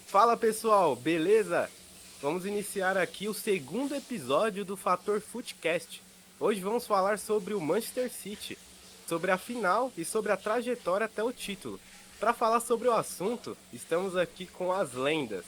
Fala pessoal, beleza? Vamos iniciar aqui o segundo episódio do Fator Footcast. Hoje vamos falar sobre o Manchester City, sobre a final e sobre a trajetória até o título. Para falar sobre o assunto, estamos aqui com as lendas.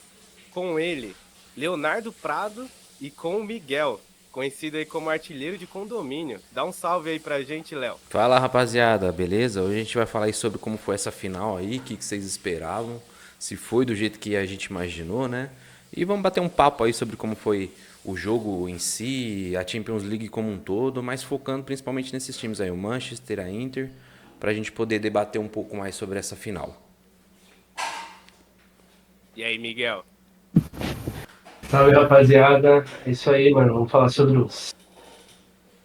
Com ele, Leonardo Prado, e com o Miguel, conhecido aí como artilheiro de condomínio. Dá um salve aí pra gente, Léo. Fala rapaziada, beleza? Hoje a gente vai falar aí sobre como foi essa final aí, o que vocês esperavam, se foi do jeito que a gente imaginou, né? E vamos bater um papo aí sobre como foi o jogo em si, a Champions League como um todo, mas focando principalmente nesses times aí, o Manchester, a Inter, pra gente poder debater um pouco mais sobre essa final. E aí, Miguel? Salve, rapaziada. É isso aí, mano. Vamos falar sobre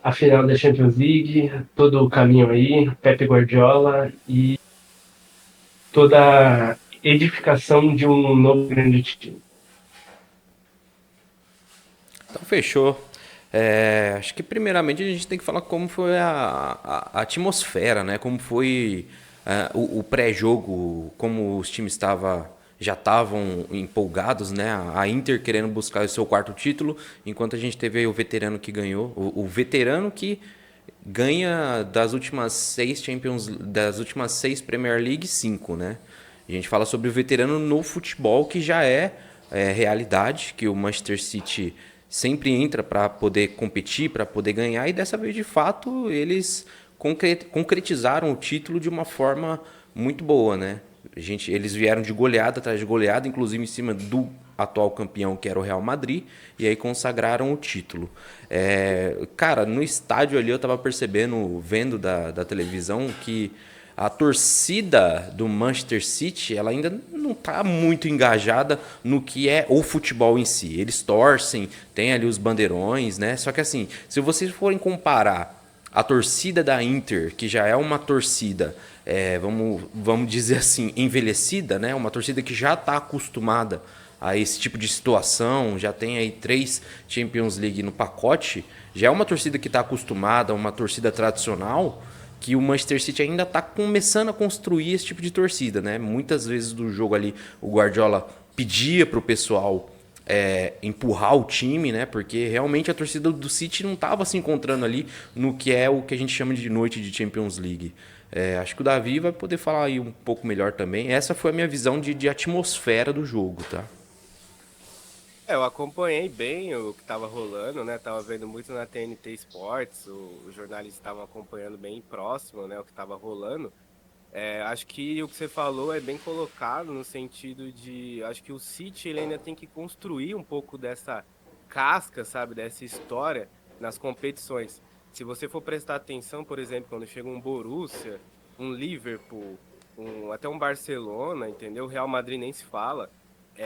a final da Champions League, todo o caminho aí, Pepe Guardiola e toda a edificação de um novo grande time. Então fechou. Acho que primeiramente a gente tem que falar como foi a atmosfera, né? Como foi o pré-jogo, como os times já estavam empolgados, né? A Inter querendo buscar o seu quarto título, enquanto a gente teve aí o veterano que ganhou, o veterano que ganha das últimas seis Premier League, 5, né? A gente fala sobre o veterano no futebol, que já é realidade, que o Manchester City sempre entra para poder competir, para poder ganhar, e dessa vez, de fato, eles concretizaram o título de uma forma muito boa, né? Eles vieram de goleada atrás de goleada, inclusive em cima do atual campeão, que era o Real Madrid, e aí consagraram o título. Cara, no estádio ali eu tava percebendo, vendo da televisão, que a torcida do Manchester City, ela ainda não está muito engajada no que é o futebol em si. Eles torcem, tem ali os bandeirões, né? Só que assim, se vocês forem comparar a torcida da Inter, que já é uma torcida, vamos dizer assim, envelhecida, né? Uma torcida que já está acostumada a esse tipo de situação, já tem aí 3 Champions League no pacote, já é uma torcida que está acostumada, uma torcida tradicional, que o Manchester City ainda está começando a construir esse tipo de torcida, né? Muitas vezes do jogo ali o Guardiola pedia para o pessoal empurrar o time, né? Porque realmente a torcida do City não estava se encontrando ali no que é o que a gente chama de noite de Champions League. Acho que o Davi vai poder falar aí um pouco melhor também. Essa foi a minha visão de atmosfera do jogo, tá? Eu acompanhei bem o que estava rolando, né? Tava vendo muito na TNT Sports, os jornalistas estavam acompanhando bem próximo, né? O que estava rolando. Acho que o que você falou é bem colocado no sentido de, acho que o City ele ainda tem que construir um pouco dessa casca, sabe, dessa história nas competições. Se você for prestar atenção, por exemplo, quando chega um Borussia, um Liverpool, até um Barcelona, entendeu? O Real Madrid nem se fala.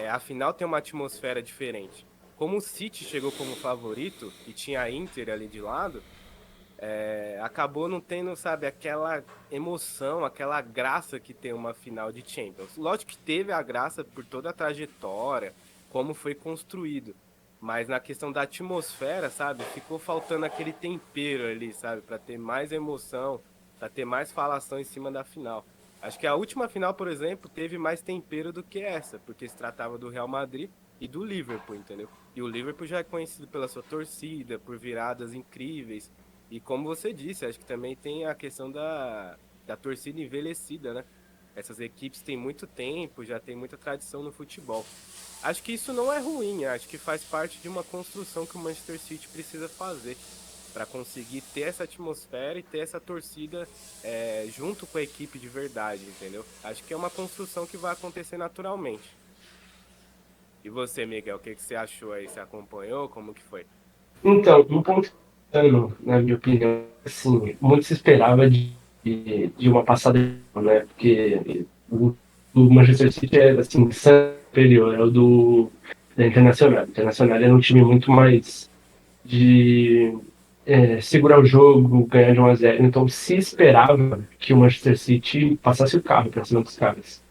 Afinal tem uma atmosfera diferente. Como o City chegou como favorito e tinha a Inter ali de lado, acabou não tendo, sabe, aquela emoção, aquela graça que tem uma final de Champions. Lógico que teve a graça por toda a trajetória, como foi construído. Mas na questão da atmosfera, sabe, ficou faltando aquele tempero ali, sabe, para ter mais emoção, para ter mais falação em cima da final. Acho que a última final, por exemplo, teve mais tempero do que essa, porque se tratava do Real Madrid e do Liverpool, entendeu? E o Liverpool já é conhecido pela sua torcida, por viradas incríveis. E como você disse, acho que também tem a questão da torcida envelhecida, né? Essas equipes têm muito tempo, já tem muita tradição no futebol. Acho que isso não é ruim, acho que faz parte de uma construção que o Manchester City precisa fazer para conseguir ter essa atmosfera e ter essa torcida junto com a equipe de verdade, entendeu? Acho que é uma construção que vai acontecer naturalmente. E você, Miguel, o que você achou aí? Você acompanhou? Como que foi? Então, um ponto, na minha opinião, assim, muito se esperava de uma passada, né? Porque o Manchester City é, assim, superior ao da Internacional. A Internacional era um time muito mais de segurar o jogo, ganhar de 1-0. Então se esperava que o Manchester City passasse o carro para cima dos caras.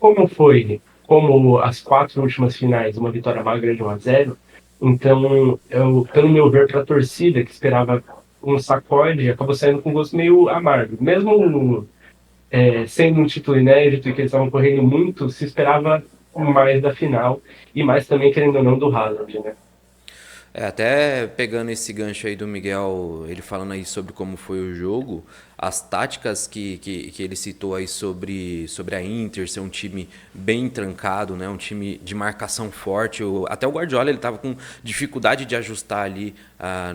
Como foi, como as 4 últimas finais, uma vitória magra de 1-0, então, pelo meu ver, para a torcida que esperava um sacode, acabou saindo com um gosto meio amargo. Mesmo sendo um título inédito e que eles estavam correndo muito, se esperava mais da final e mais também, querendo ou não, do Haaland, né? Até pegando esse gancho aí do Miguel, ele falando aí sobre como foi o jogo, as táticas que ele citou aí sobre a Inter ser um time bem trancado, né? Um time de marcação forte. Até o Guardiola ele estava com dificuldade de ajustar ali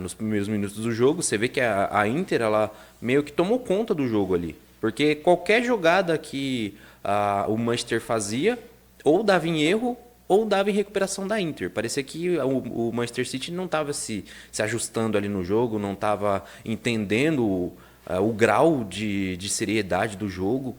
nos primeiros minutos do jogo. Você vê que a Inter ela meio que tomou conta do jogo ali. Porque qualquer jogada que o Manchester fazia, ou dava em erro ou dava em recuperação da Inter. Parecia que o Manchester City não estava se ajustando ali no jogo, não estava entendendo o grau de seriedade do jogo.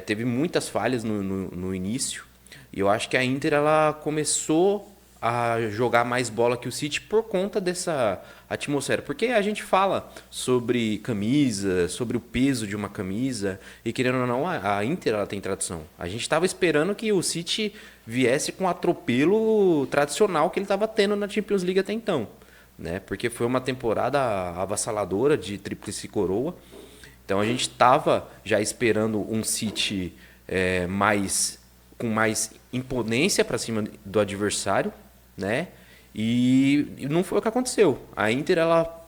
Teve muitas falhas no início. E eu acho que a Inter ela começou a jogar mais bola que o City por conta dessa atmosfera. Porque a gente fala sobre camisa, sobre o peso de uma camisa, e querendo ou não, a Inter ela tem tradição. A gente estava esperando que o City viesse com o atropelo tradicional que ele estava tendo na Champions League até então. Né? Porque foi uma temporada avassaladora de tríplice coroa. Então a gente estava já esperando um City com mais imponência para cima do adversário, né? E não foi o que aconteceu. A Inter ela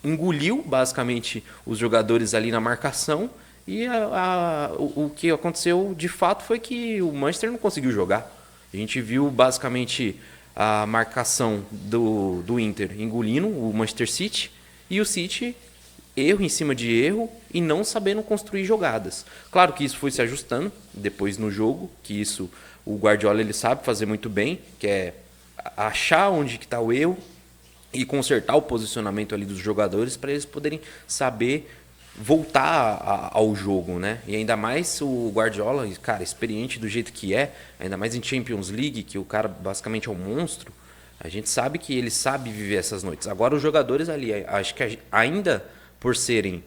engoliu basicamente os jogadores ali na marcação e o que aconteceu de fato foi que o Manchester não conseguiu jogar. A gente viu basicamente a marcação do Inter engolindo o Manchester City e o City erro em cima de erro e não sabendo construir jogadas. Claro que isso foi se ajustando depois no jogo, que isso o Guardiola ele sabe fazer muito bem, que é achar onde que está o erro e consertar o posicionamento ali dos jogadores para eles poderem saber voltar ao jogo, né? E ainda mais o Guardiola, cara, experiente do jeito que é, ainda mais em Champions League, que o cara basicamente é um monstro, a gente sabe que ele sabe viver essas noites. Agora os jogadores ali, acho que ainda por serem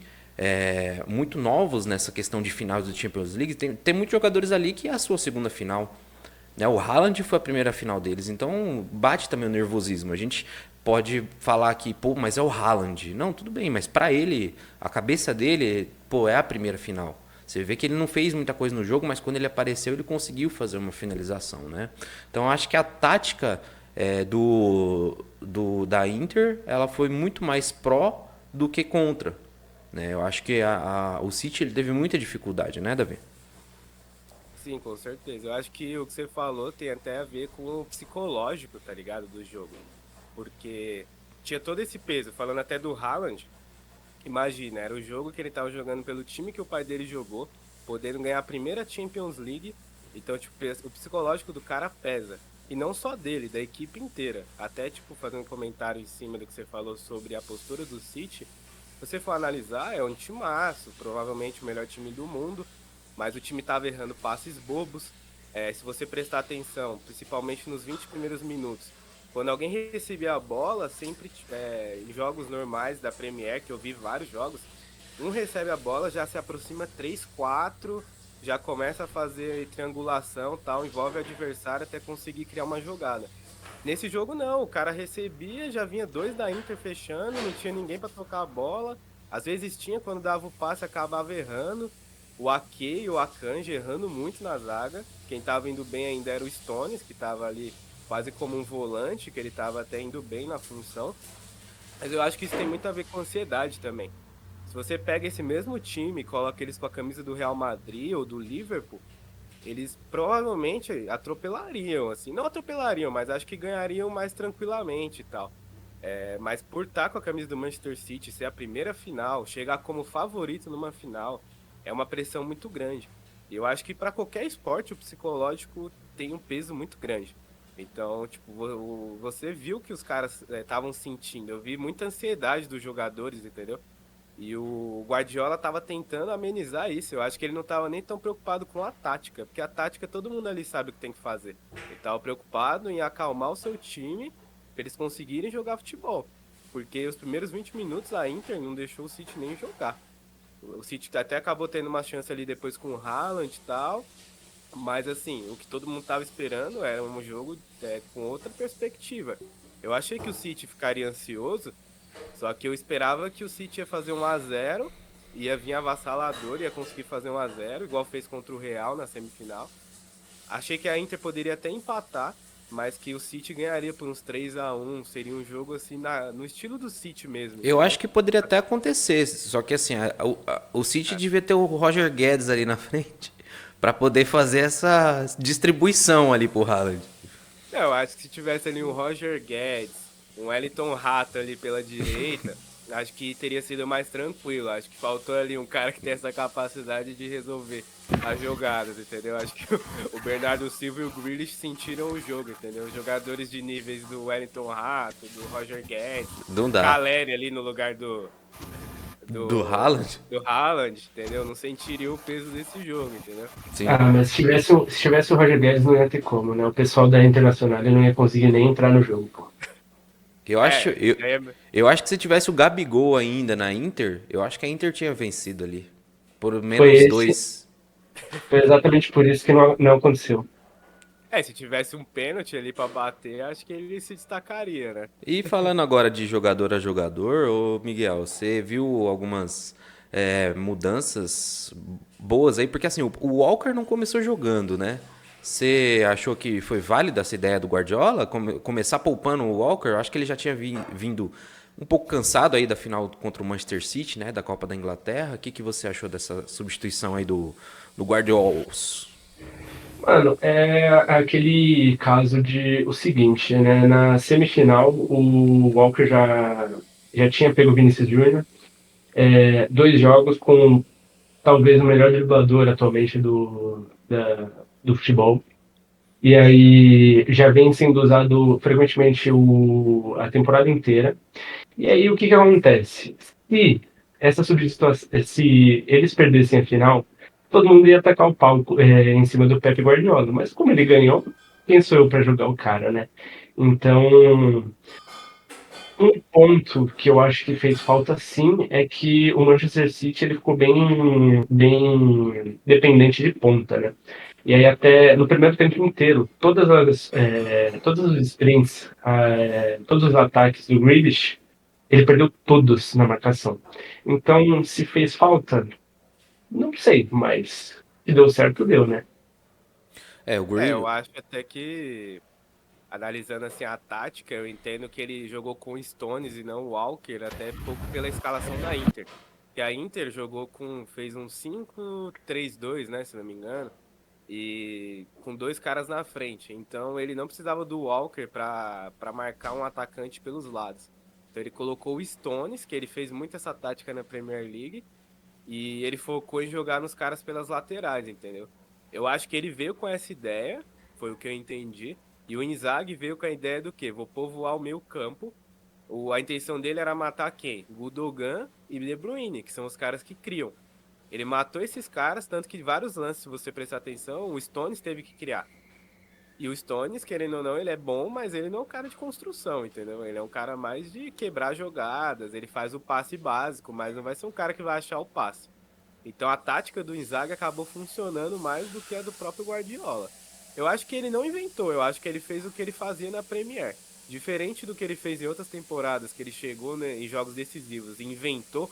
muito novos nessa questão de finais do Champions League, tem muitos jogadores ali que é a sua segunda final. Né? O Haaland foi a primeira final deles, então bate também o nervosismo. A gente pode falar que, pô, mas é o Haaland. Não, tudo bem, mas para ele, a cabeça dele, pô, é a primeira final. Você vê que ele não fez muita coisa no jogo, mas quando ele apareceu, ele conseguiu fazer uma finalização, né? Então, acho que a tática da Inter, ela foi muito mais pró do que contra, né? Eu acho que o City ele teve muita dificuldade, né, Davi? Sim, com certeza. Eu acho que o que você falou tem até a ver com o psicológico, tá ligado, do jogo. Porque tinha todo esse peso, falando até do Haaland. Imagina, era o jogo que ele tava jogando pelo time que o pai dele jogou, podendo ganhar a primeira Champions League. Então, tipo, o psicológico do cara pesa. E não só dele, da equipe inteira. Até, tipo, fazendo um comentário em cima do que você falou sobre a postura do City. Se você for analisar, é um timaço, provavelmente o melhor time do mundo. Mas o time tava errando passes bobos. Se você prestar atenção, principalmente nos 20 primeiros minutos, quando alguém recebia a bola, sempre em jogos normais da Premier, que eu vi vários jogos, um recebe a bola, já se aproxima 3 4 já começa a fazer triangulação, tal, envolve o adversário até conseguir criar uma jogada. Nesse jogo não, o cara recebia, já vinha dois da Inter fechando, não tinha ninguém para tocar a bola. Às vezes tinha, quando dava o passe acabava errando. O Ake e o Akanji errando muito na zaga. Quem tava indo bem ainda era o Stones, que tava ali quase como um volante, que ele tava até indo bem na função. Mas eu acho que isso tem muito a ver com ansiedade também. Se você pega esse mesmo time e coloca eles com a camisa do Real Madrid ou do Liverpool, eles provavelmente atropelariam, assim, não atropelariam, mas acho que ganhariam mais tranquilamente e tal. Mas por estar com a camisa do Manchester City, ser a primeira final, chegar como favorito numa final, é uma pressão muito grande. E eu acho que para qualquer esporte o psicológico tem um peso muito grande. Então, tipo, você viu que os caras estavam sentindo. Eu vi muita ansiedade dos jogadores, entendeu? E o Guardiola estava tentando amenizar isso. Eu acho que ele não estava nem tão preocupado com a tática, porque a tática todo mundo ali sabe o que tem que fazer. Ele estava preocupado em acalmar o seu time para eles conseguirem jogar futebol. Porque os primeiros 20 minutos a Inter não deixou o City nem jogar. O City até acabou tendo uma chance ali depois com o Haaland e tal. Mas assim, o que todo mundo estava esperando era um jogo com outra perspectiva. Eu achei que o City ficaria ansioso, só que eu esperava que o City ia fazer 1 a 0 ia vir avassalador, ia conseguir fazer 1-0, igual fez contra o Real na semifinal. Achei que a Inter poderia até empatar, mas que o City ganharia por uns 3-1. Seria um jogo assim no estilo do City mesmo, Eu entendeu? acho que poderia até acontecer, só que assim, o City devia ter o Roger Guedes ali na frente para poder fazer essa distribuição ali pro Haaland. Não, eu acho que se tivesse ali um Roger Guedes, um Wellington Rato ali pela direita, acho que teria sido mais tranquilo. Acho que faltou ali um cara que tem essa capacidade de resolver as jogadas, entendeu? Acho que o Bernardo Silva e o Grealish sentiram o jogo, entendeu? Jogadores de níveis do Wellington Rato, do Roger Guedes, Não o dá. Caleri ali no lugar Do do, Haaland? do Haaland, entendeu? Não sentiria o peso desse jogo, entendeu? Sim. Ah, mas se tivesse o Roger Guedes não ia ter como, né? O pessoal da Internacional ele não ia conseguir nem entrar no jogo, pô. Eu acho, É, isso eu, aí é. eu acho que se tivesse o Gabigol ainda na Inter, eu acho que a Inter tinha vencido ali. Por Foi menos esse, 2. foi exatamente por isso que não aconteceu. Se tivesse um pênalti ali pra bater, acho que ele se destacaria, né? E falando agora de jogador a jogador, ô Miguel, você viu algumas mudanças boas aí? Porque assim, o Walker não começou jogando, né? Você achou que foi válida essa ideia do Guardiola? Começar poupando o Walker? Eu acho que ele já tinha vindo um pouco cansado aí da final contra o Manchester City, né? Da Copa da Inglaterra. O que você achou dessa substituição aí do Guardiola? Mano, é aquele caso de o seguinte, né? Na semifinal, o Walker já tinha pego o Vinícius Júnior, 2 jogos com talvez o melhor driblador atualmente do futebol. E aí já vem sendo usado frequentemente a temporada inteira. E aí o que que acontece? Se eles perdessem a final, todo mundo ia atacar o pau em cima do Pepe Guardiola. Mas como ele ganhou, quem sou eu para julgar o cara, né? Então, um ponto que eu acho que fez falta sim é que o Manchester City ele ficou bem dependente de ponta, né? E aí até no primeiro tempo inteiro, todos os sprints, todos os ataques do Grealish, ele perdeu todos na marcação. Então, se fez falta, não sei, mas se deu certo, deu, né? O Eu Grealish. acho até que, analisando assim a tática, eu entendo que ele jogou com Stones e não o Walker, até pouco pela escalação da Inter. Que a Inter fez um 5-3-2, né, se não me engano, e com dois caras na frente. Então ele não precisava do Walker para marcar um atacante pelos lados. Então ele colocou o Stones, que ele fez muito essa tática na Premier League, e ele focou em jogar nos caras pelas laterais, entendeu? Eu acho que ele veio com essa ideia, foi o que eu entendi. E o Inzaghi veio com a ideia do quê? Vou povoar o meio campo. A intenção dele era matar quem? Gundogan e De Bruyne, que são os caras que criam. Ele matou esses caras, tanto que vários lances, se você prestar atenção, o Stones teve que criar. E o Stones, querendo ou não, ele é bom, mas ele não é um cara de construção, entendeu? Ele é um cara mais de quebrar jogadas, ele faz o passe básico, mas não vai ser um cara que vai achar o passe. Então a tática do Inzaghi acabou funcionando mais do que a do próprio Guardiola. Eu acho que ele não inventou, eu acho que ele fez o que ele fazia na Premier. Diferente do que ele fez em outras temporadas, que ele chegou, né, em jogos decisivos e inventou,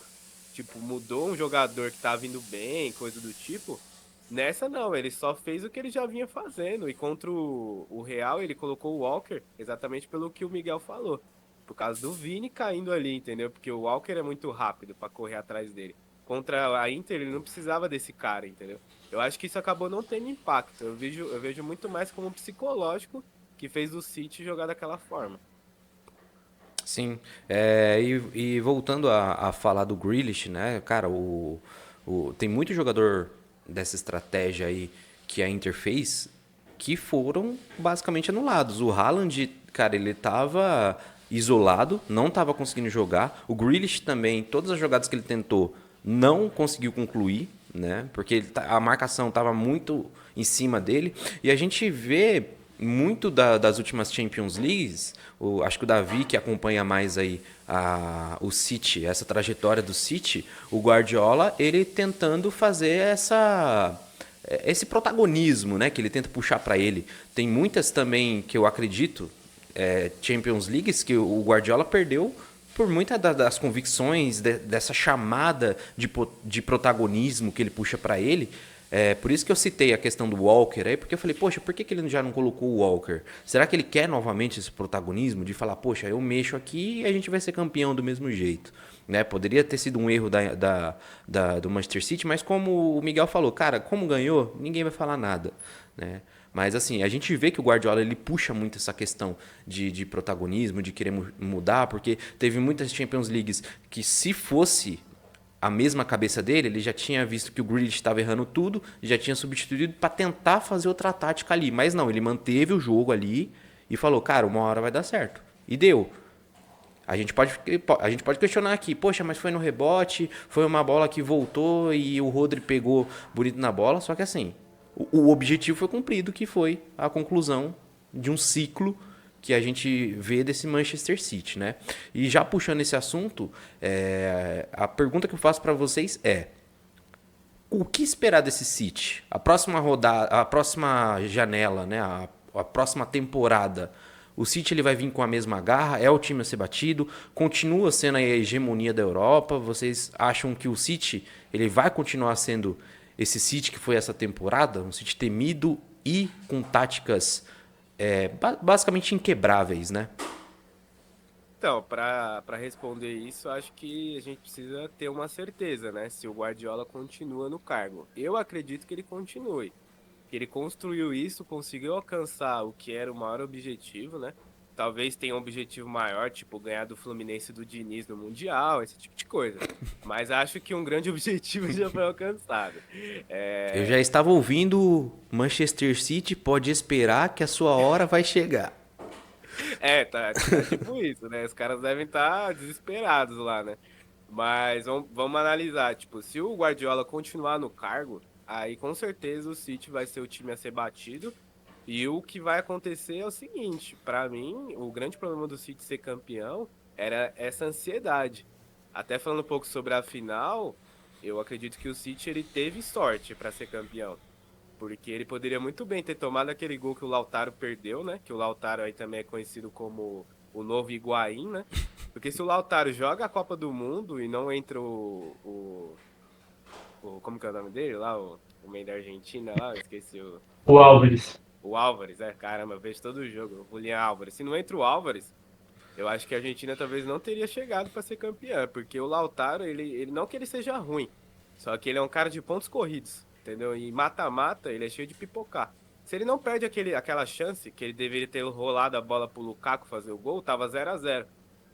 tipo, mudou um jogador que tava indo bem, coisa do tipo. Nessa não, ele só fez o que ele já vinha fazendo. E contra o Real, ele colocou o Walker exatamente pelo que o Miguel falou. Por causa do Vini caindo ali, entendeu? Porque o Walker é muito rápido para correr atrás dele. Contra a Inter, ele não precisava desse cara, entendeu? Eu acho que isso acabou não tendo impacto. Eu vejo muito mais como um psicológico que fez o City jogar daquela forma. Sim, e voltando a falar do Grealish, né, cara, tem muito jogador dessa estratégia aí que a Inter fez que foram basicamente anulados. O Haaland, cara, ele tava isolado, não tava conseguindo jogar. O Grealish também, todas as jogadas que ele tentou, não conseguiu concluir, né, porque a marcação tava muito em cima dele. E a gente vê muito das últimas Champions Leagues, acho que o Davi, que acompanha mais aí o City, essa trajetória do City, o Guardiola, ele tentando fazer esse protagonismo, né, que ele tenta puxar para ele. Tem muitas também que eu acredito, Champions Leagues, que o Guardiola perdeu por muitas das convicções, dessa chamada de protagonismo que ele puxa para ele. Por isso que eu citei a questão do Walker aí, porque eu falei, poxa, por que ele já não colocou o Walker? Será que ele quer novamente esse protagonismo de falar, poxa, eu mexo aqui e a gente vai ser campeão do mesmo jeito? Né? Poderia ter sido um erro do Manchester City, mas como o Miguel falou, cara, como ganhou, ninguém vai falar nada. Né? Mas assim, a gente vê que o Guardiola ele puxa muito essa questão de protagonismo, de querer mudar, porque teve muitas Champions Leagues que se fosse a mesma cabeça dele, ele já tinha visto que o Grealish estava errando tudo, já tinha substituído para tentar fazer outra tática ali. Mas não, ele manteve o jogo ali e falou, cara, uma hora vai dar certo. E deu. A gente pode questionar aqui, poxa, mas foi no rebote, foi uma bola que voltou e o Rodri pegou bonito na bola, só que assim, o objetivo foi cumprido, que foi a conclusão de um ciclo que a gente vê desse Manchester City, né? E já puxando esse assunto, a pergunta que eu faço para vocês é: o que esperar desse City? A próxima rodada, a próxima janela, né? A próxima temporada, o City ele vai vir com a mesma garra? É o time a ser batido? Continua sendo a hegemonia da Europa? Vocês acham que o City ele vai continuar sendo esse City que foi essa temporada? Um City temido e com táticas basicamente inquebráveis, né? Então, para responder isso, acho que a gente precisa ter uma certeza, né? Se o Guardiola continua no cargo. Eu acredito que ele continue. Que ele construiu isso, conseguiu alcançar o que era o maior objetivo, né? Talvez tenha um objetivo maior, tipo ganhar do Fluminense e do Diniz no Mundial, esse tipo de coisa. Mas acho que um grande objetivo já foi alcançado. Eu já estava ouvindo Manchester City pode esperar que a sua hora vai chegar. Tá tipo isso, né? Os caras devem estar desesperados lá, né? Mas vamos analisar, tipo, se o Guardiola continuar no cargo, aí com certeza o City vai ser o time a ser batido. E o que vai acontecer é o seguinte, pra mim, o grande problema do City ser campeão era essa ansiedade. Até falando um pouco sobre a final, eu acredito que o City ele teve sorte pra ser campeão. Porque ele poderia muito bem ter tomado aquele gol que o Lautaro perdeu, né? Que o Lautaro aí também é conhecido como o novo Higuaín, né? Porque se o Lautaro joga a Copa do Mundo e não entra como que é o nome dele lá? O meio da Argentina lá, eu esqueci O Álvares. o Álvares, caramba, eu vejo todo o jogo, o Julián Álvares. Se não entra o Álvares, eu acho que a Argentina talvez não teria chegado para ser campeã, porque o Lautaro, ele não que ele seja ruim, só que ele é um cara de pontos corridos, entendeu? E mata-mata, ele é cheio de pipocar. Se ele não perde aquela chance, que ele deveria ter rolado a bola pro Lukaku fazer o gol, tava 0-0.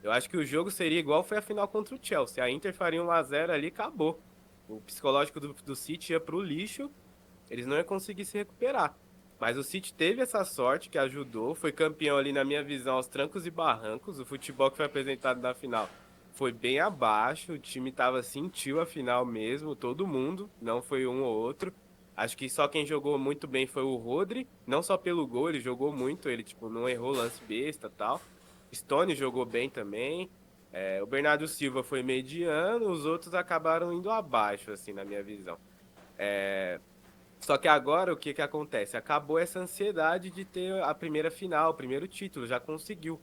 Eu acho que o jogo seria igual foi a final contra o Chelsea. A Inter faria 1-0 ali e acabou. O psicológico do City ia pro lixo, eles não iam conseguir se recuperar. Mas o City teve essa sorte que ajudou, foi campeão ali na minha visão aos trancos e barrancos. O futebol que foi apresentado na final foi bem abaixo, o time sentiu a final mesmo, todo mundo, não foi um ou outro. Acho que só quem jogou muito bem foi o Rodri, não só pelo gol, ele jogou muito, ele tipo não errou lance besta, tal. Stone jogou bem também. O Bernardo Silva foi mediano, os outros acabaram indo abaixo, assim, na minha visão. Só que agora o que que acontece? Acabou essa ansiedade de ter a primeira final, o primeiro título, já conseguiu.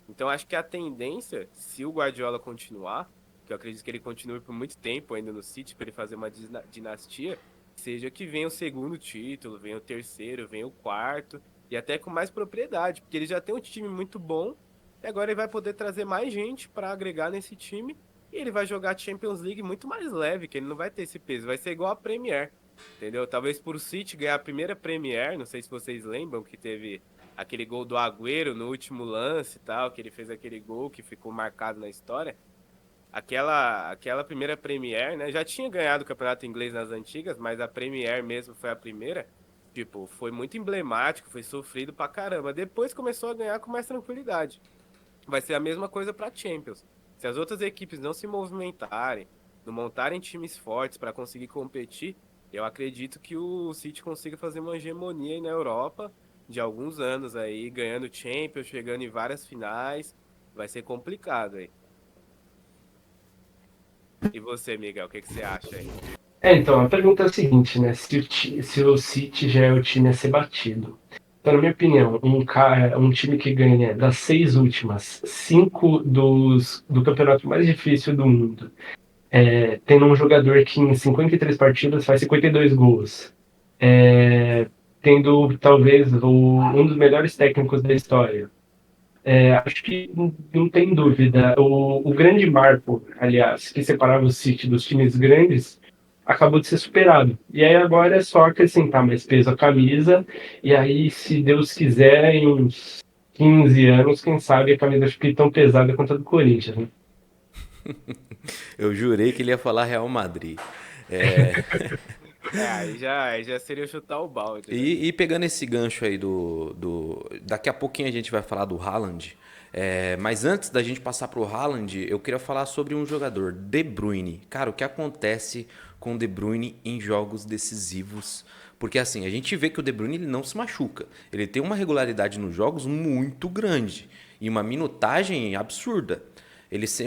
Então acho que a tendência, se o Guardiola continuar, que eu acredito que ele continue por muito tempo ainda no City para ele fazer uma dinastia, seja que venha o segundo título, venha o terceiro, venha o quarto, e até com mais propriedade, porque ele já tem um time muito bom, e agora ele vai poder trazer mais gente para agregar nesse time, e ele vai jogar a Champions League muito mais leve, que ele não vai ter esse peso, vai ser igual a Premier. Entendeu? Talvez por City ganhar a primeira Premier, não sei se vocês lembram que teve aquele gol do Agüero no último lance e tal, que ele fez aquele gol que ficou marcado na história. Aquela primeira Premier, né? Já tinha ganhado o campeonato inglês nas antigas, mas a Premier mesmo foi a primeira. Tipo, foi muito emblemático, foi sofrido pra caramba. Depois começou a ganhar com mais tranquilidade. Vai ser a mesma coisa pra Champions. Se as outras equipes não se movimentarem, não montarem times fortes para conseguir competir, eu acredito que o City consiga fazer uma hegemonia aí na Europa de alguns anos aí, ganhando Champions, chegando em várias finais. Vai ser complicado aí. E você, Miguel, o que você acha aí? Então, a pergunta é a seguinte, né? Se o City já é o time a ser batido. Então, na minha opinião, um time que ganha das 6 últimas, 5 do campeonato mais difícil do mundo, tendo um jogador que em 53 partidas faz 52 gols, tendo talvez um dos melhores técnicos da história. Acho que não tem dúvida. O grande marco, aliás, que separava o City dos times grandes, acabou de ser superado. E aí agora é só acrescentar mais peso à camisa, e aí, se Deus quiser, em uns 15 anos, quem sabe a camisa fique tão pesada quanto a do Corinthians, né? Eu jurei que ele ia falar Real Madrid. É, Aí já seria chutar o balde, né? e pegando esse gancho aí daqui a pouquinho a gente vai falar do Haaland. Mas antes da gente passar pro Haaland, eu queria falar sobre um jogador, De Bruyne. Cara, o que acontece com o De Bruyne em jogos decisivos? Porque assim, a gente vê que o De Bruyne ele não se machuca. Ele tem uma regularidade nos jogos muito grande e uma minutagem absurda.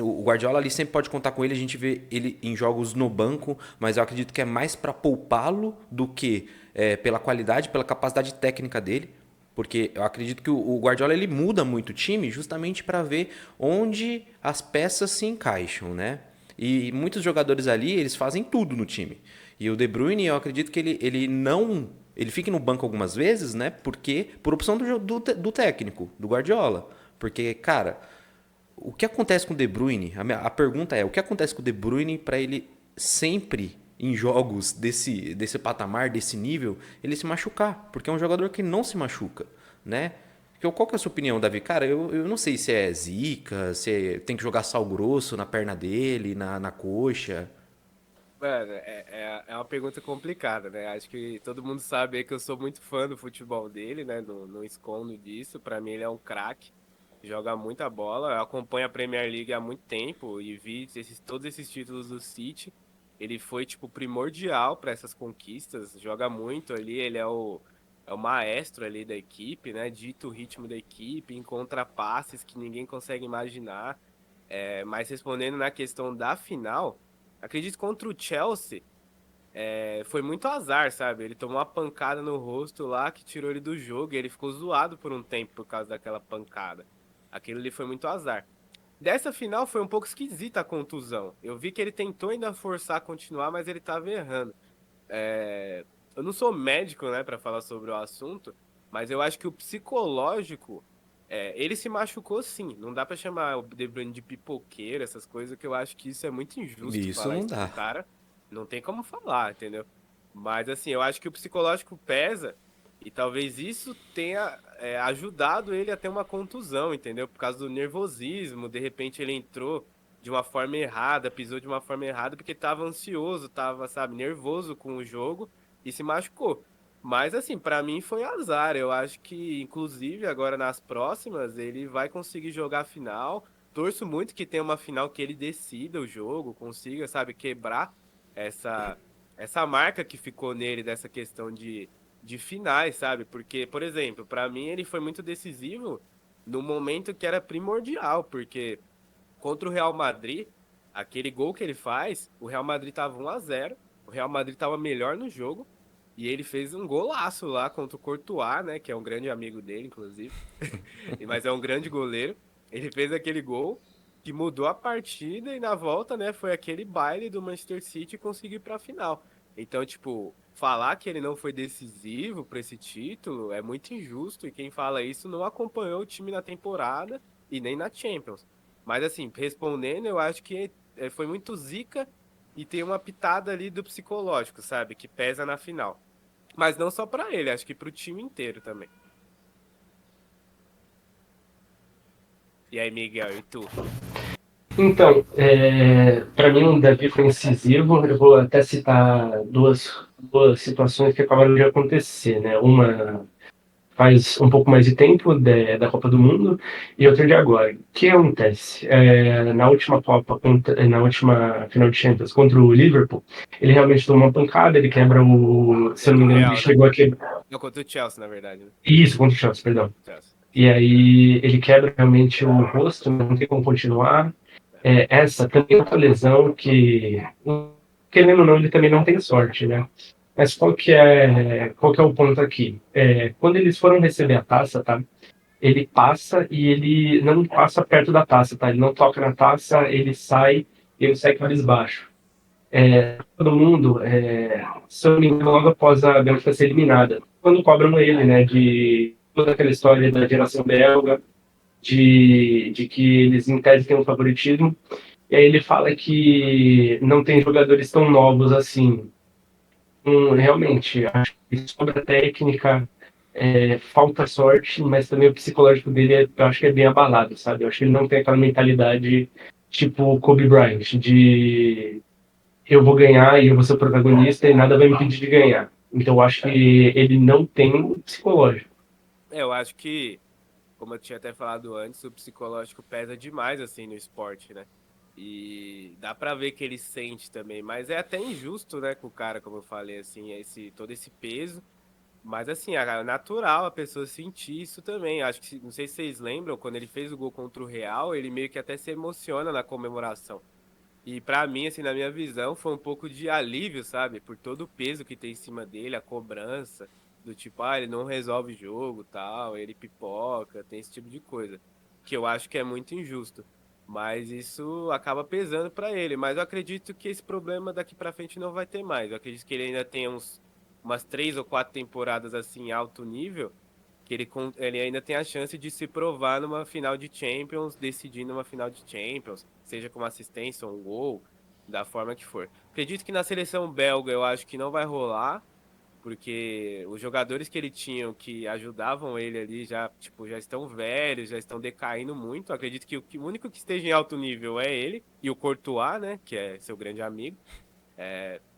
O Guardiola ali sempre pode contar com ele, a gente vê ele em jogos no banco, mas eu acredito que é mais para poupá-lo do que pela qualidade, pela capacidade técnica dele. Porque eu acredito que o Guardiola ele muda muito o time justamente para ver onde as peças se encaixam, né? E muitos jogadores ali, eles fazem tudo no time. E o De Bruyne, eu acredito que ele não... Ele fica no banco algumas vezes, né? Porque por opção do técnico, do Guardiola. Porque, cara, o que acontece com o De Bruyne? A pergunta é, o que acontece com o De Bruyne para ele sempre em jogos desse patamar, desse nível, ele se machucar? Porque é um jogador que não se machuca, né? Qual que é a sua opinião, Davi? Cara, eu não sei se é zica, se tem que jogar sal grosso na perna dele, na coxa. Mano, é uma pergunta complicada, né? Acho que todo mundo sabe aí que eu sou muito fã do futebol dele, né? Não escondo disso. Pra mim, ele é um craque, joga muita bola. Eu acompanho a Premier League há muito tempo e vi todos esses títulos do City. Ele foi, tipo, primordial para essas conquistas, joga muito ali. Ele é o maestro ali da equipe, né? Dita o ritmo da equipe, encontra passes que ninguém consegue imaginar. Mas respondendo na questão da final. Acredito que contra o Chelsea, foi muito azar, sabe? Ele tomou uma pancada no rosto lá que tirou ele do jogo e ele ficou zoado por um tempo por causa daquela pancada. Aquilo ali foi muito azar. Dessa final foi um pouco esquisita a contusão. Eu vi que ele tentou ainda forçar a continuar, mas ele tava errando. Eu não sou médico, né, pra falar sobre o assunto, mas eu acho que o psicológico, ele se machucou sim. Não dá pra chamar o De Bruyne de pipoqueiro, essas coisas, que eu acho que isso é muito injusto Isso falar não isso pro dá. cara. Não tem como falar, entendeu? Mas assim, eu acho que o psicológico pesa e talvez isso tenha ajudado ele a ter uma contusão, entendeu? Por causa do nervosismo, de repente ele entrou de uma forma errada, pisou de uma forma errada porque tava ansioso, tava, sabe, nervoso com o jogo e se machucou. Mas assim, pra mim foi azar. Eu acho que, inclusive, agora nas próximas, ele vai conseguir jogar a final. Torço muito que tenha uma final que ele decida o jogo, consiga, sabe, quebrar essa essa marca que ficou nele dessa questão de finais, sabe? Porque, por exemplo, pra mim ele foi muito decisivo no momento que era primordial, porque contra o Real Madrid, aquele gol que ele faz, o Real Madrid tava 1-0, o Real Madrid tava melhor no jogo, e ele fez um golaço lá contra o Courtois, né, que é um grande amigo dele, inclusive, mas é um grande goleiro. Ele fez aquele gol que mudou a partida e na volta, né, foi aquele baile do Manchester City e conseguiu ir pra final. Então, tipo, falar que ele não foi decisivo para esse título é muito injusto e quem fala isso não acompanhou o time na temporada e nem na Champions. Mas assim, respondendo, eu acho que foi muito zica e tem uma pitada ali do psicológico, sabe? Que pesa na final. Mas não só pra ele, acho que pro time inteiro também. E aí, Miguel, e tu? Então, para mim o Davi foi incisivo. Eu vou até citar duas situações que acabaram de acontecer, né? Uma faz um pouco mais de tempo da Copa do Mundo e outra de agora. O que acontece? Na última Copa, na última final de Champions contra o Liverpool, ele realmente tomou uma pancada, ele quebra se eu não Contra o me engano, ele Real, né? chegou a quebrar. Não, contra o Chelsea, na verdade, né? Isso, contra o Chelsea, perdão. Chelsea. E aí ele quebra realmente o rosto, não tem como continuar. Essa também é outra lesão que, querendo ou não, ele também não tem sorte, né? Mas qual que é o ponto aqui? Quando eles foram receber a taça, tá? Ele passa e ele não passa perto da taça, tá? Ele não toca na taça, ele sai cabisbaixo. Todo mundo, se eu não me engano, logo após a Bélgica ser eliminada. Quando cobram ele, né, de toda aquela história da geração belga, de que eles em tese têm um favoritismo, e aí ele fala que não tem jogadores tão novos assim. Realmente, acho que sobre a técnica, falta sorte, mas também o psicológico dele eu acho que é bem abalado, sabe? Eu acho que ele não tem aquela mentalidade tipo Kobe Bryant, de eu vou ganhar e eu vou ser o protagonista e nada vai me impedir de ganhar. Então eu acho que ele não tem um psicológico. Eu acho que, como eu tinha até falado antes, o psicológico pesa demais, assim, no esporte, né? E dá pra ver que ele sente também, mas é até injusto, né, com o cara, como eu falei, assim, todo esse peso. Mas assim, é natural a pessoa sentir isso também. Acho que, não sei se vocês lembram, quando ele fez o gol contra o Real, ele meio que até se emociona na comemoração. E pra mim, assim, na minha visão, foi um pouco de alívio, sabe? Por todo o peso que tem em cima dele, a cobrança, do tipo, ele não resolve jogo, tal, ele pipoca, tem esse tipo de coisa. Que eu acho que é muito injusto. Mas isso acaba pesando pra ele. Mas eu acredito que esse problema daqui pra frente não vai ter mais. Eu acredito que ele ainda tem umas 3 ou 4 temporadas assim, em alto nível, que ele ainda tem a chance de se provar numa final de Champions, decidindo uma final de Champions, seja com uma assistência ou um gol, da forma que for. Acredito que na seleção belga eu acho que não vai rolar, porque os jogadores que ele tinha que ajudavam ele ali já, tipo, já estão velhos, já estão decaindo muito. Acredito que o único que esteja em alto nível é ele e o Courtois, né, que é seu grande amigo.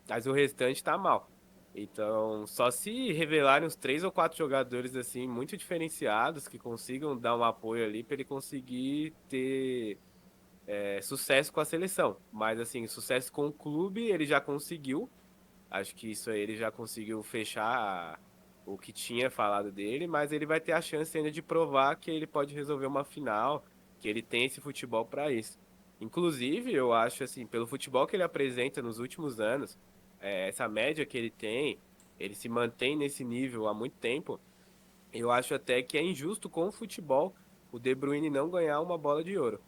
Mas o restante tá mal. Então, só se revelarem uns 3 ou 4 jogadores assim muito diferenciados que consigam dar um apoio ali para ele conseguir ter sucesso com a seleção. Mas assim, sucesso com o clube ele já conseguiu. Acho que isso aí ele já conseguiu fechar o que tinha falado dele, mas ele vai ter a chance ainda de provar que ele pode resolver uma final, que ele tem esse futebol para isso. Inclusive, eu acho assim, pelo futebol que ele apresenta nos últimos anos, essa média que ele se mantém nesse nível há muito tempo. Eu acho até que é injusto com o futebol o De Bruyne não ganhar uma bola de ouro.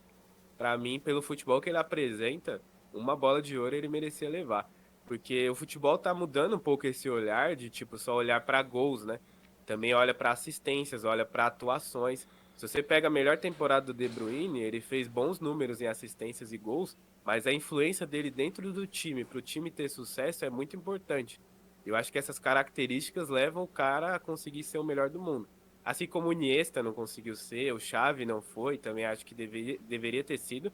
Pra mim, pelo futebol que ele apresenta, uma bola de ouro ele merecia levar. Porque o futebol tá mudando um pouco esse olhar de tipo só olhar pra gols, né? Também olha pra assistências, olha pra atuações. Se você pega a melhor temporada do De Bruyne, ele fez bons números em assistências e gols, mas a influência dele dentro do time, pro time ter sucesso, é muito importante. Eu acho que essas características levam o cara a conseguir ser o melhor do mundo. Assim como o Iniesta não conseguiu ser, o Xavi não foi, também acho que deveria ter sido.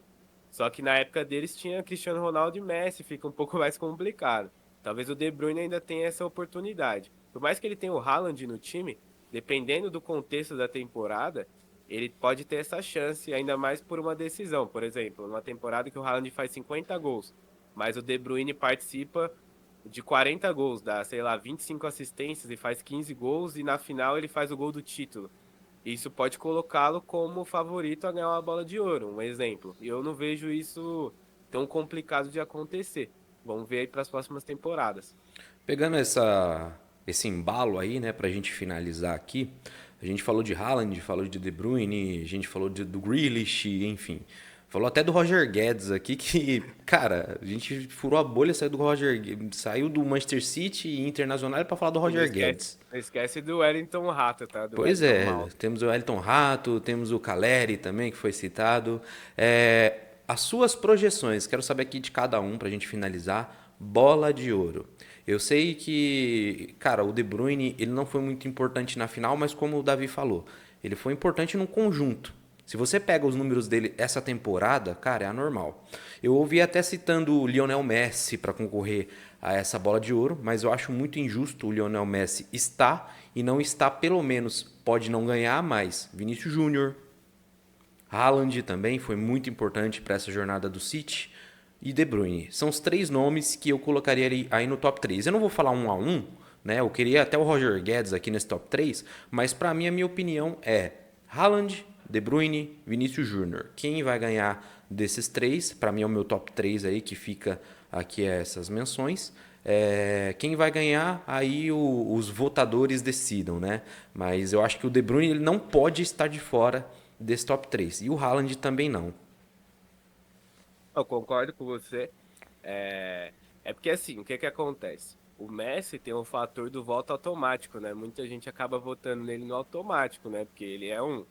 Só que na época deles tinha Cristiano Ronaldo e Messi, fica um pouco mais complicado. Talvez o De Bruyne ainda tenha essa oportunidade. Por mais que ele tenha o Haaland no time, dependendo do contexto da temporada, ele pode ter essa chance, ainda mais por uma decisão. Por exemplo, numa temporada que o Haaland faz 50 gols, mas o De Bruyne participa de 40 gols, dá, sei lá, 25 assistências e faz 15 gols e na final ele faz o gol do título. Isso pode colocá-lo como favorito a ganhar uma bola de ouro, um exemplo. E eu não vejo isso tão complicado de acontecer. Vamos ver aí para as próximas temporadas. Pegando esse embalo aí, né, pra gente finalizar aqui, a gente falou de Haaland, falou de De Bruyne, a gente falou do Grealish, enfim. Falou até do Roger Guedes aqui, que, cara, a gente furou a bolha, saiu do Manchester City e Internacional para falar do E Roger Guedes. não esquece do Wellington Rato, tá? Do Pois Wellington é, Mal. temos o Elton Rato, temos o Caleri também, que foi citado. As suas projeções, quero saber aqui de cada um para a gente finalizar. Bola de ouro. Eu sei que, cara, o De Bruyne ele não foi muito importante na final, mas como o Davi falou, ele foi importante no conjunto. Se você pega os números dele essa temporada, cara, é anormal. Eu ouvi até citando o Lionel Messi para concorrer a essa bola de ouro, mas eu acho muito injusto o Lionel Messi estar e não está, pelo menos, pode não ganhar, mas Vinícius Júnior, Haaland também foi muito importante para essa jornada do City e De Bruyne. São os três nomes que eu colocaria aí no top 3. Eu não vou falar um a um, né? Eu queria até o Roger Guedes aqui nesse top 3, mas para mim a minha opinião é Haaland, De Bruyne, Vinícius Júnior. Quem vai ganhar desses três? Para mim é o meu top 3 aí que fica aqui essas menções. Quem vai ganhar, aí os votadores decidam, né? Mas eu acho que o De Bruyne ele não pode estar de fora desse top 3. E o Haaland também não. Eu concordo com você. É, é porque assim, o que que acontece? O Messi tem o fator do voto automático, né? Muita gente acaba votando nele no automático, né? Porque ele é um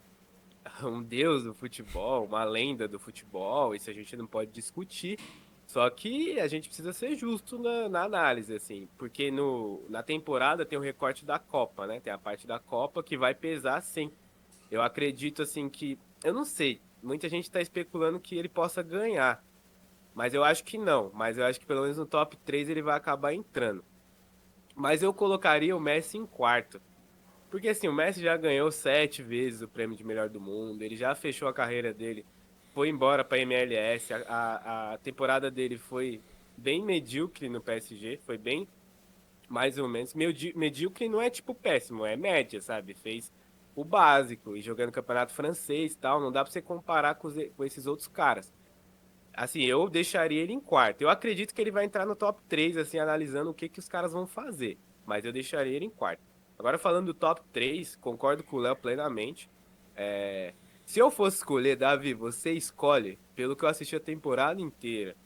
deus do futebol, uma lenda do futebol, isso a gente não pode discutir. Só que a gente precisa ser justo na análise, assim, porque na temporada tem o recorte da Copa, né? Tem a parte da Copa que vai pesar, sim. Eu acredito, assim, que. Eu não sei, muita gente está especulando que ele possa ganhar, mas eu acho que não. Mas eu acho que pelo menos no top 3 ele vai acabar entrando. Mas eu colocaria o Messi em quarto. Porque assim, o Messi já ganhou 7 vezes o prêmio de melhor do mundo, ele já fechou a carreira dele, foi embora para MLS, a temporada dele foi bem medíocre no PSG, foi bem mais ou menos. Medíocre não é tipo péssimo, é média, sabe? Fez o básico e jogando campeonato francês e tal, não dá para você comparar com esses outros caras. Assim, eu deixaria ele em quarto. Eu acredito que ele vai entrar no top 3 assim, analisando o que que os caras vão fazer. Mas eu deixaria ele em quarto. Agora, falando do top 3 concordo com o Léo plenamente. É, Se eu fosse escolher, Davi, você escolhe, pelo que eu assisti a temporada inteira,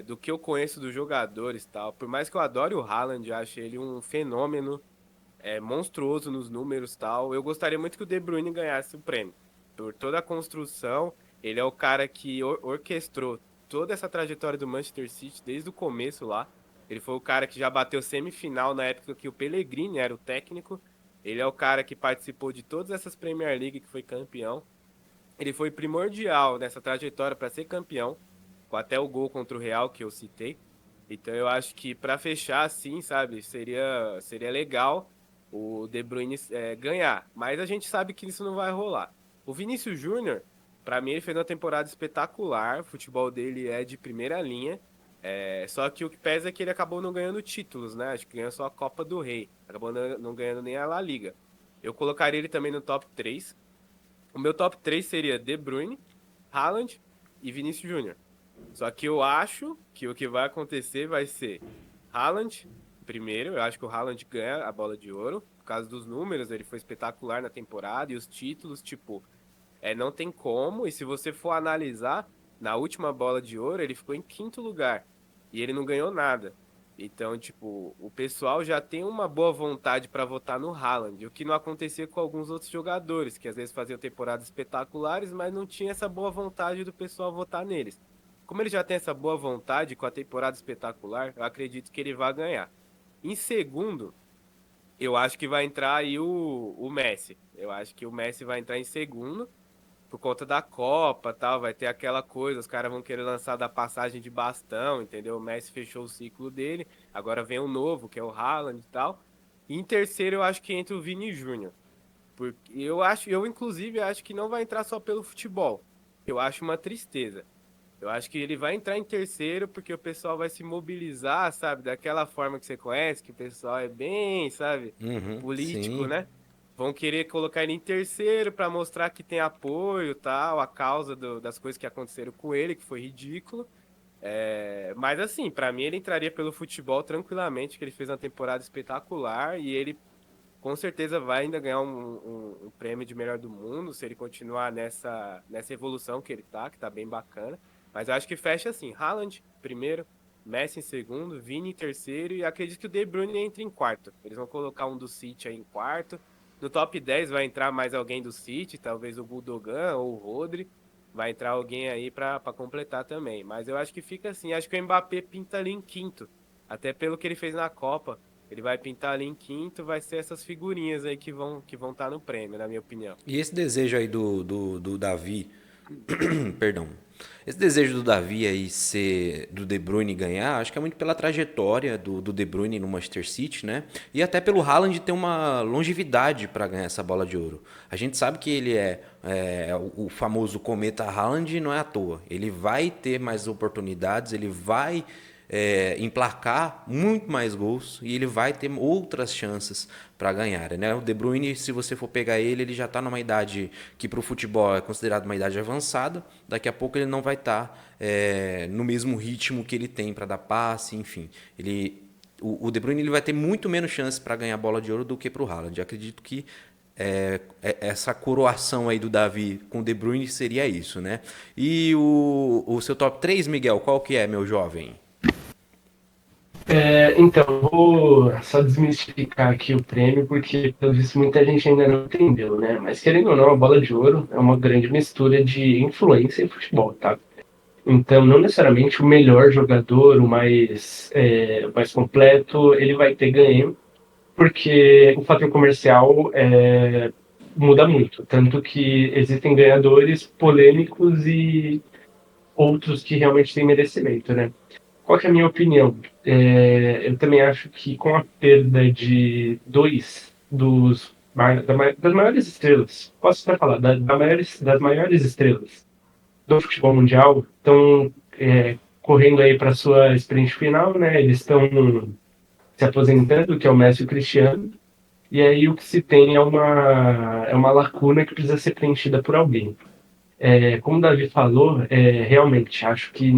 do que eu conheço dos jogadores e tal. Por mais que eu adore o Haaland, eu acho ele um fenômeno monstruoso nos números e tal. Eu gostaria muito que o De Bruyne ganhasse o prêmio. Por toda a construção, ele é o cara que orquestrou toda essa trajetória do Manchester City desde o começo lá. Ele foi o cara que já bateu semifinal na época que o Pellegrini era o técnico. Ele é o cara que participou de todas essas Premier League que foi campeão. Ele foi primordial nessa trajetória para ser campeão, com até o gol contra o Real que eu citei. Então eu acho que para fechar assim, sabe, seria legal o De Bruyne ganhar, mas a gente sabe que isso não vai rolar. O Vinícius Júnior, para mim ele fez uma temporada espetacular, o futebol dele é de primeira linha. Só que o que pesa é que ele acabou não ganhando títulos, né? Acho que ganhou só a Copa do Rei, acabou não ganhando nem a La Liga. Eu colocaria ele também no top 3. O meu top 3 seria De Bruyne, Haaland e Vinícius Júnior. Só que eu acho que o que vai acontecer vai ser Haaland primeiro. Eu acho que o Haaland ganha a bola de ouro. Por causa dos números, ele foi espetacular na temporada e os títulos, tipo, não tem como. E se você for analisar, na última bola de ouro, ele ficou em quinto lugar. E ele não ganhou nada. Então, tipo, o pessoal já tem uma boa vontade para votar no Haaland, o que não acontecia com alguns outros jogadores, que às vezes faziam temporadas espetaculares, mas não tinha essa boa vontade do pessoal votar neles. Como ele já tem essa boa vontade com a temporada espetacular, eu acredito que ele vai ganhar. Em segundo, eu acho que vai entrar aí o Messi. Eu acho que o Messi vai entrar em segundo por conta da Copa, tal, vai ter aquela coisa, os caras vão querer lançar da passagem de bastão, entendeu? O Messi fechou o ciclo dele, agora vem o novo, que é o Haaland e tal. E em terceiro eu acho que entra o Vini Júnior, porque eu inclusive acho que não vai entrar só pelo futebol. Eu acho uma tristeza. Eu acho que ele vai entrar em terceiro porque o pessoal vai se mobilizar, sabe? Daquela forma que você conhece, que o pessoal é bem, sabe? Uhum, Político, sim. né? Vão querer colocar ele em terceiro para mostrar que tem apoio, tal, a causa das coisas que aconteceram com ele, que foi ridículo. Mas assim, para mim ele entraria pelo futebol tranquilamente, que ele fez uma temporada espetacular e ele com certeza vai ainda ganhar um prêmio de melhor do mundo se ele continuar nessa evolução que tá bem bacana. Mas eu acho que fecha assim: Haaland primeiro, Messi em segundo, Vini em terceiro e acredito que o De Bruyne entre em quarto. Eles vão colocar um do City aí em quarto. No top 10 vai entrar mais alguém do City, talvez o Gundogan ou o Rodri. Vai entrar alguém aí para completar também. Mas eu acho que fica assim: acho que o Mbappé pinta ali em quinto. Até pelo que ele fez na Copa. Ele vai pintar ali em quinto, vai ser essas figurinhas aí que vão estar no prêmio, na minha opinião. E esse desejo aí do Davi, perdão, esse desejo do Davi aí ser do De Bruyne ganhar, acho que é muito pela trajetória do De Bruyne no Manchester City, né? E até pelo Haaland ter uma longevidade para ganhar essa bola de ouro. A gente sabe que ele é o famoso cometa Haaland, não é à toa. Ele vai ter mais oportunidades, ele vai emplacar muito mais gols e ele vai ter outras chances para ganhar, né? O De Bruyne, se você for pegar ele já está numa idade que para o futebol é considerado uma idade avançada. Daqui a pouco ele não vai estar no mesmo ritmo que ele tem para dar passe, enfim. Ele o De Bruyne ele vai ter muito menos chance para ganhar a bola de ouro do que para o Haaland. Eu acredito que essa coroação aí do Davi com o De Bruyne seria isso, né? E o seu top 3, Miguel, qual que é, meu jovem? Então, vou só desmistificar aqui o prêmio, porque pelo visto muita gente ainda não entendeu, né? Mas querendo ou não, a bola de ouro é uma grande mistura de influência e futebol, tá? Então, não necessariamente o melhor jogador, o mais completo, ele vai ter ganho, porque o fator comercial muda muito. Tanto que existem ganhadores polêmicos e outros que realmente têm merecimento, né? Qual que é a minha opinião? Eu também acho que com a perda de dois das maiores estrelas, posso até falar, das maiores estrelas do futebol mundial, estão correndo aí para sua sprint final, né? Eles estão se aposentando, que é o Messi e o Cristiano, e aí o que se tem é uma lacuna que precisa ser preenchida por alguém. Como o Davi falou, realmente, acho que,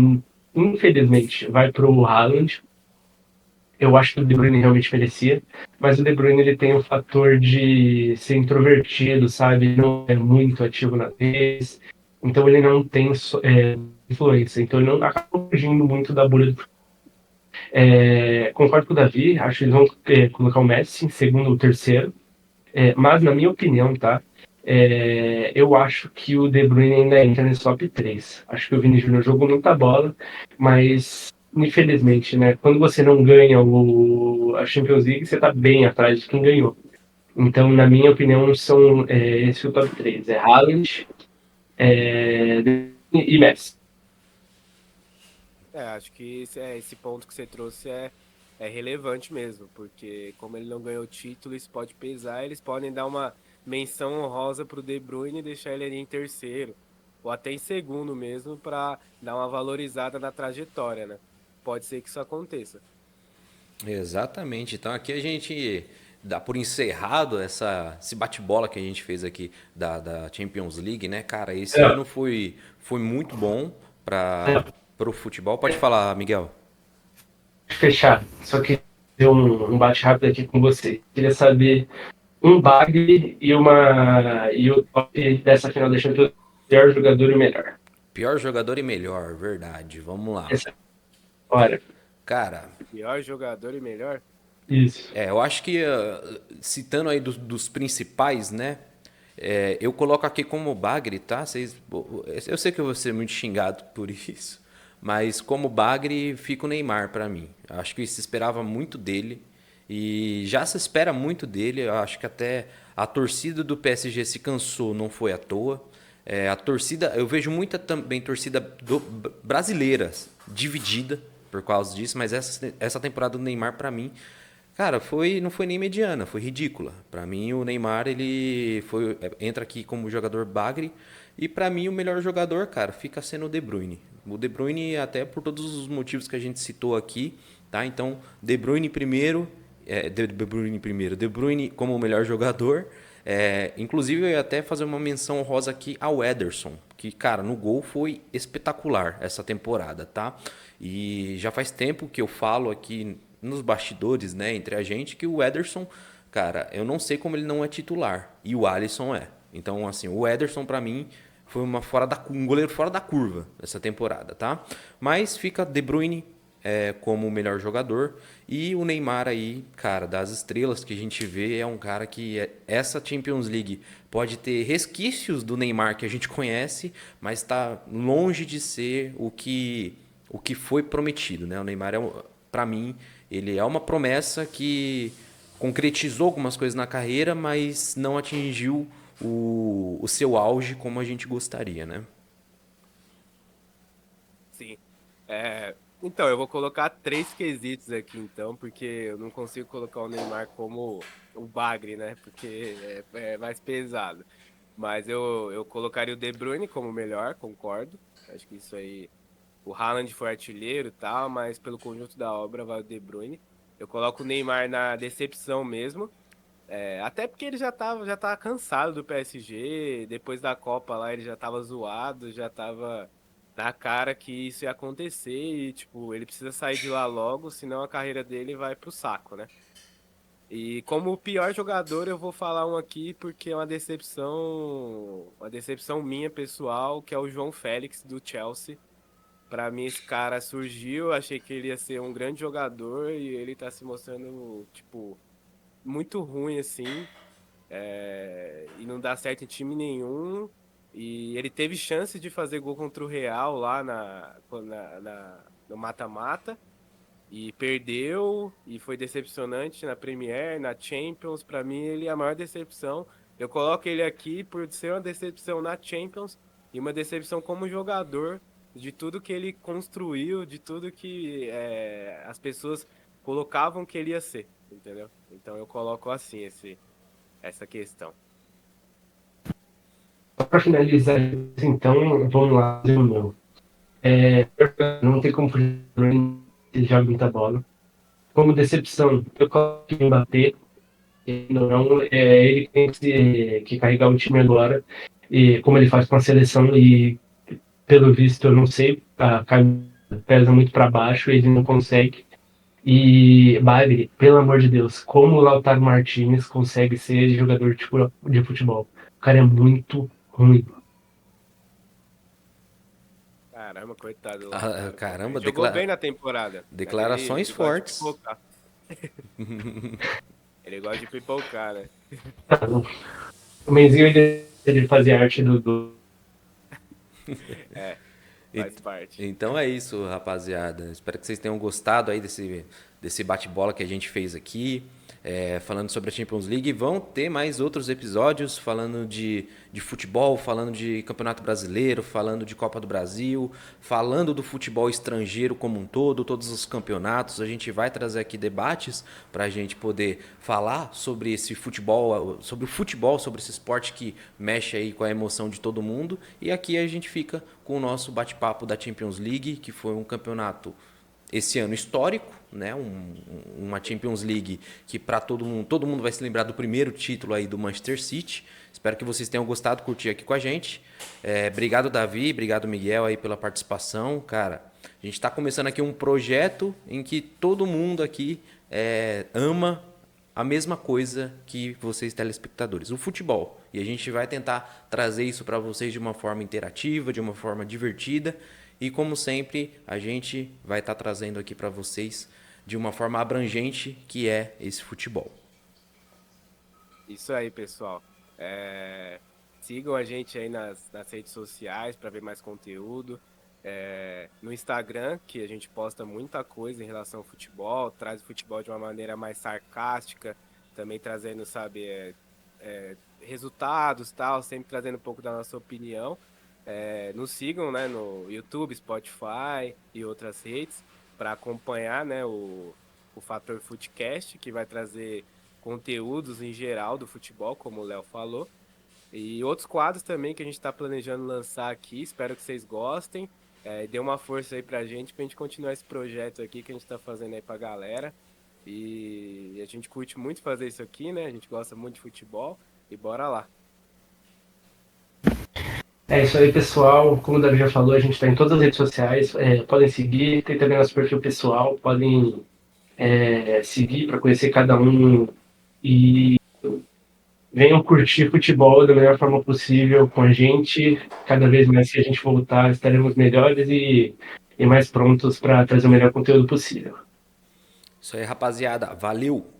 infelizmente, vai para o Haaland. Eu acho que o De Bruyne realmente merecia, mas o De Bruyne ele tem o fator de ser introvertido, sabe? Não é muito ativo na vez, então ele não tem influência, então ele não acaba fugindo muito da bolha do concordo com o Davi, acho que eles vão colocar o Messi em segundo ou terceiro, mas na minha opinião, tá? Eu acho que o De Bruyne ainda entra nesse top 3. Acho que o Vini Júnior jogou muita bola, mas infelizmente, né? Quando você não ganha a Champions League, você tá bem atrás de quem ganhou. Então, na minha opinião, são esse é o top 3. É Haaland e Messi. Acho que esse ponto que você trouxe é relevante mesmo, porque como ele não ganhou o título, isso pode pesar, eles podem dar uma menção honrosa pro De Bruyne e deixar ele ali em terceiro, ou até em segundo mesmo, para dar uma valorizada na trajetória, né? Pode ser que isso aconteça. Exatamente. Então aqui a gente dá por encerrado esse bate-bola que a gente fez aqui da Champions League, né? Cara, esse É, ano foi muito bom para é, o futebol. Pode falar, Miguel. fechar. Só que ter um bate rápido aqui com você. Queria saber um bag e o top dessa final da Champions, pior jogador e o melhor. Pior jogador e melhor, verdade. Vamos lá. Essa hora. Cara, Pior jogador e melhor? Isso. eu acho que citando aí dos principais, né? Eu coloco aqui como Bagre, tá? Eu sei que eu vou ser muito xingado por isso, mas como Bagre fica o Neymar pra mim. Acho que se esperava muito dele e já se espera muito dele. Eu acho que até a torcida do PSG se cansou, não foi à toa. A torcida, eu vejo muita também torcida brasileira dividida por causa disso, mas essa temporada do Neymar pra mim, cara, não foi nem mediana, foi ridícula. Pra mim o Neymar ele entra aqui como jogador bagre e pra mim o melhor jogador, cara, fica sendo o De Bruyne. O De Bruyne até por todos os motivos que a gente citou aqui, tá? Então, De Bruyne primeiro, De Bruyne como o melhor jogador. Inclusive eu ia até fazer uma menção honrosa aqui ao Ederson, que, cara, no gol foi espetacular essa temporada, tá? E já faz tempo que eu falo aqui nos bastidores, né, entre a gente, que o Ederson, cara, eu não sei como ele não é titular. E o Alisson é. Então, assim, o Ederson pra mim foi um goleiro fora da curva essa temporada, tá? Mas fica De Bruyne como o melhor jogador e o Neymar aí, cara, das estrelas que a gente vê, é um cara que essa Champions League pode ter resquícios do Neymar que a gente conhece, mas está longe de ser o que foi prometido, né? O Neymar para mim, ele é uma promessa que concretizou algumas coisas na carreira, mas não atingiu o seu auge como a gente gostaria, né? Sim. Então, eu vou colocar três quesitos aqui, então, porque eu não consigo colocar o Neymar como o Bagre, né? Porque é mais pesado. Mas eu colocaria o De Bruyne como o melhor, concordo. Acho que isso aí. O Haaland foi artilheiro e tal, mas pelo conjunto da obra vai o De Bruyne. Eu coloco o Neymar na decepção mesmo. Até porque ele já tava cansado do PSG. Depois da Copa lá, ele já tava zoado, já tava na cara que isso ia acontecer e, tipo, ele precisa sair de lá logo, senão a carreira dele vai pro saco, né? E como o pior jogador, eu vou falar um aqui porque é uma decepção minha pessoal, que é o João Félix do Chelsea. Pra mim, esse cara surgiu, achei que ele ia ser um grande jogador e ele tá se mostrando, tipo, muito ruim, assim, e não dá certo em time nenhum. E ele teve chance de fazer gol contra o Real lá no mata-mata e perdeu e foi decepcionante na Premier, na Champions. Pra mim, ele é a maior decepção. Eu coloco ele aqui por ser uma decepção na Champions e uma decepção como jogador, de tudo que ele construiu, de tudo que as pessoas colocavam que ele ia ser, entendeu? Então eu coloco assim essa questão. Só para finalizar, então, vamos lá, o meu. Não tem como fugir, ele joga muita bola. Como decepção, eu coloco o Mbappé. Não, é ele que tem que carregar o time agora, e como ele faz com a seleção, e pelo visto, eu não sei, a camisa pesa muito para baixo, ele não consegue. E, Bari, pelo amor de Deus, como o Lautaro Martinez consegue ser jogador de futebol? O cara é muito ruim. Caramba, coitado do Ah, Lautaro, cara. caramba, Ele jogou bem na temporada, mas declarações ele gosta de fortes. pipocar. Ele gosta de pipocar, né? O Menzinho ele fazia arte do. É, E- faz parte. Então é isso, rapaziada. Espero que vocês tenham gostado aí desse bate-bola que a gente fez aqui, falando sobre a Champions League. Vão ter mais outros episódios falando de futebol, falando de Campeonato Brasileiro, falando de Copa do Brasil, falando do futebol estrangeiro como um todo, todos os campeonatos. A gente vai trazer aqui debates para a gente poder falar sobre esse futebol, sobre esse esporte que mexe aí com a emoção de todo mundo. E aqui a gente fica com o nosso bate-papo da Champions League, que foi um campeonato esse ano histórico, né? Uma Champions League que para todo mundo vai se lembrar do primeiro título aí do Manchester City. Espero que vocês tenham gostado, curtir aqui com a gente. Obrigado, Davi, obrigado, Miguel, aí pela participação. Cara, a gente está começando aqui um projeto em que todo mundo aqui ama a mesma coisa que vocês telespectadores, o futebol. E a gente vai tentar trazer isso para vocês de uma forma interativa, de uma forma divertida. E como sempre, a gente vai estar trazendo aqui para vocês de uma forma abrangente, que é esse futebol. Isso aí, pessoal. Sigam a gente aí nas redes sociais para ver mais conteúdo. No Instagram, que a gente posta muita coisa em relação ao futebol, traz o futebol de uma maneira mais sarcástica, também trazendo, sabe, resultados, tal, sempre trazendo um pouco da nossa opinião. Nos sigam, né, no YouTube, Spotify e outras redes para acompanhar, né, o Fator Footcast, que vai trazer conteúdos em geral do futebol, como o Léo falou. E outros quadros também que a gente está planejando lançar aqui. Espero que vocês gostem. Dê uma força aí pra gente continuar esse projeto aqui que a gente está fazendo aí pra galera. E a gente curte muito fazer isso aqui, né? A gente gosta muito de futebol. E bora lá. É isso aí, pessoal. Como o Davi já falou, a gente está em todas as redes sociais. Podem seguir, tem também nosso perfil pessoal. Podem seguir para conhecer cada um e venham curtir futebol da melhor forma possível com a gente. Cada vez mais que a gente voltar, estaremos melhores e mais prontos para trazer o melhor conteúdo possível. Isso aí, rapaziada. Valeu!